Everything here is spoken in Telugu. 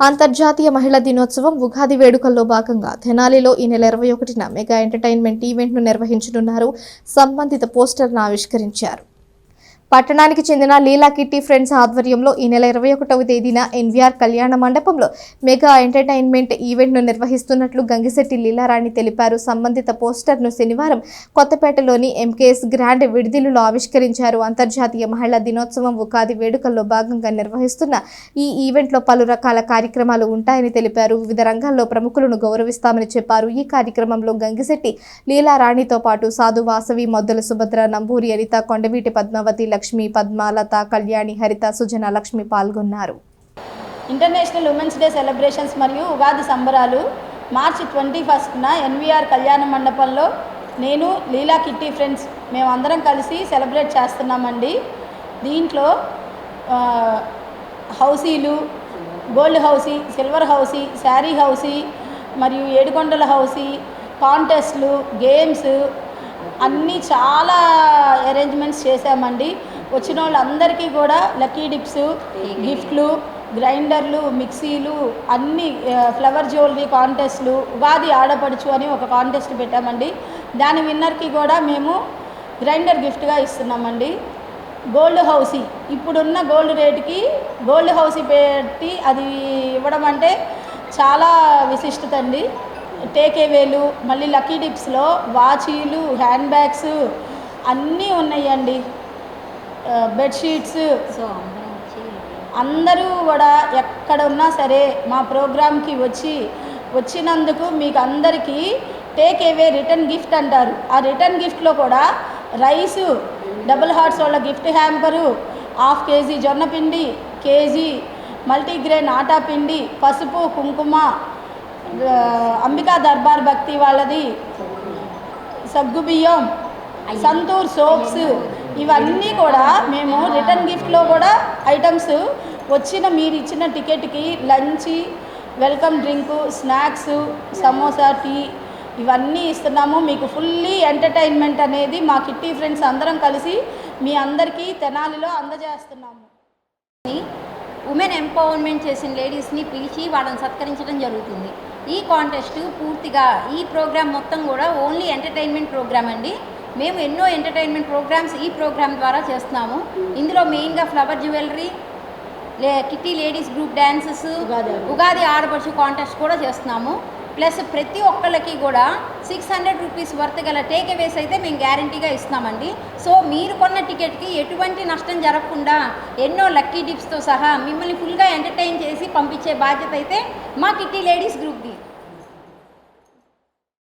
అంతర్జాతీయ మహిళా దినోత్సవం ఉగాది వేడుకల్లో భాగంగా తెనాలిలో ఈ నెల 21న మెగా ఎంటర్టైన్మెంట్ ఈవెంట్ను నిర్వహించనున్నారు. సంబంధిత పోస్టర్ను ఆవిష్కరించారు. పట్టణానికి చెందిన లీలా కిట్టి ఫ్రెండ్స్ ఆధ్వర్యంలో ఈ నెల 21వ తేదీన ఎన్వీఆర్ కళ్యాణ మండపంలో మెగా ఎంటర్టైన్మెంట్ ఈవెంట్ను నిర్వహిస్తున్నట్లు గంగిశెట్టి లీలారాణి తెలిపారు. సంబంధిత పోస్టర్ను శనివారం కొత్తపేటలోని ఎంకేఎస్ గ్రాండ్ విడిదిల్లులో ఆవిష్కరించారు. అంతర్జాతీయ మహిళా దినోత్సవం ఉగాది వేడుకల్లో భాగంగా నిర్వహిస్తున్న ఈ ఈవెంట్లో పలు రకాల కార్యక్రమాలు ఉంటాయని తెలిపారు. వివిధ రంగాల్లో ప్రముఖులను గౌరవిస్తామని చెప్పారు. ఈ కార్యక్రమంలో గంగిశెట్టి లీలారాణితో పాటు సాధు వాసవి, మొద్దల సుభద్ర, నంబూరి అనిత, కొండవీటి పద్మావతి, లక్ష్మి, పద్మాలత, కళ్యాణి, హరిత, సుజన, లక్ష్మి పాల్గొన్నారు. ఇంటర్నేషనల్ ఉమెన్స్ డే సెలబ్రేషన్స్ మరియు ఉగాది సంబరాలు మార్చి 21న ఎన్వీఆర్ కళ్యాణ మండపంలో నేను లీలా కిట్టి ఫ్రెండ్స్ మేమందరం కలిసి సెలబ్రేట్ చేస్తున్నామండి. దీంట్లో హౌసీలు, gold housie, silver housie, sari housie మరియు ఏడుకొండల హౌసీ, కాంటెస్ట్లు, గేమ్స్ అన్నీ చాలా అరేంజ్మెంట్స్ చేశామండి. వచ్చిన వాళ్ళందరికీ కూడా లక్కీ డిప్స్, గిఫ్ట్లు, గ్రైండర్లు, మిక్సీలు, అన్ని ఫ్లవర్ జ్యువెలరీ కాంటెస్ట్లు, ఉగాది ఆడపడుచు అని ఒక కాంటెస్ట్ పెట్టామండి. దాని విన్నర్కి కూడా మేము గ్రైండర్ గిఫ్ట్గా ఇస్తున్నామండి. గోల్డ్ హౌసీ, ఇప్పుడున్న గోల్డ్ రేటుకి గోల్డ్ హౌసీ పెట్టి అది ఇవ్వడం అంటే చాలా విశిష్టత అండి. టేకేవేలు, మళ్ళీ లక్కీ డిప్స్లో వాచీలు, హ్యాండ్ బ్యాగ్స్ అన్నీ ఉన్నాయండి. బెడ్షీట్స్. అందరూ కూడా ఎక్కడ ఉన్నా సరే మా ప్రోగ్రామ్కి వచ్చినందుకు మీకు అందరికీ టేక్ అవే రిటర్న్ గిఫ్ట్ అంటారు. ఆ రిటర్న్ గిఫ్ట్లో కూడా రైసు, డబుల్ హార్ట్స్ వాళ్ళ గిఫ్ట్ హ్యాంపరు, 1/2 కేజీ జొన్నపిండి, కేజీ మల్టీగ్రెయిన్ ఆటా పిండి, పసుపు, కుంకుమ, అంబికా దర్బార్ భక్తి వాళ్ళది సగ్గుబియ్యం, సంతూర్ సోప్స్, ఇవన్నీ కూడా మేము రిటర్న్ గిఫ్ట్లో కూడా ఐటమ్స్ మీరు ఇచ్చిన టికెట్కి lunch, welcome drink, snacks, samosa, tea ఇవన్నీ ఇస్తున్నాము. మీకు ఫుల్లీ ఎంటర్టైన్మెంట్ అనేది మా కిట్టి ఫ్రెండ్స్ అందరం కలిసి మీ అందరికీ తెనాలిలో అందజేస్తున్నాము. ఉమెన్ ఎంపవర్మెంట్ చేసిన లేడీస్ని పిలిచి వాళ్ళని సత్కరించడం జరుగుతుంది. ఈ కాంటెస్ట్ పూర్తిగా ఈ ప్రోగ్రామ్ మొత్తం కూడా ఓన్లీ ఎంటర్టైన్మెంట్ ప్రోగ్రామ్ అండి. మేము ఎన్నో ఎంటర్టైన్మెంట్ ప్రోగ్రామ్స్ ఈ ప్రోగ్రామ్ ద్వారా చేస్తున్నాము. ఇందులో మెయిన్గా flower jewellery, kitty ladies group dances, Ugadi ఆడపడుచు కాంటెస్ట్ కూడా చేస్తున్నాము. ప్లస్ ప్రతి ఒక్కళ్ళకి కూడా 600 రూపీస్ వర్త్ గల టేక్ అవేస్ అయితే మేము గ్యారంటీగా ఇస్తున్నామండి. సో మీరు కొన్న టికెట్కి ఎటువంటి నష్టం జరగకుండా ఎన్నో లక్కీ డిప్స్తో సహా మిమ్మల్ని ఫుల్గా ఎంటర్టైన్ చేసి పంపించే బాధ్యత అయితే మా కిట్టి లేడీస్ గ్రూప్ది.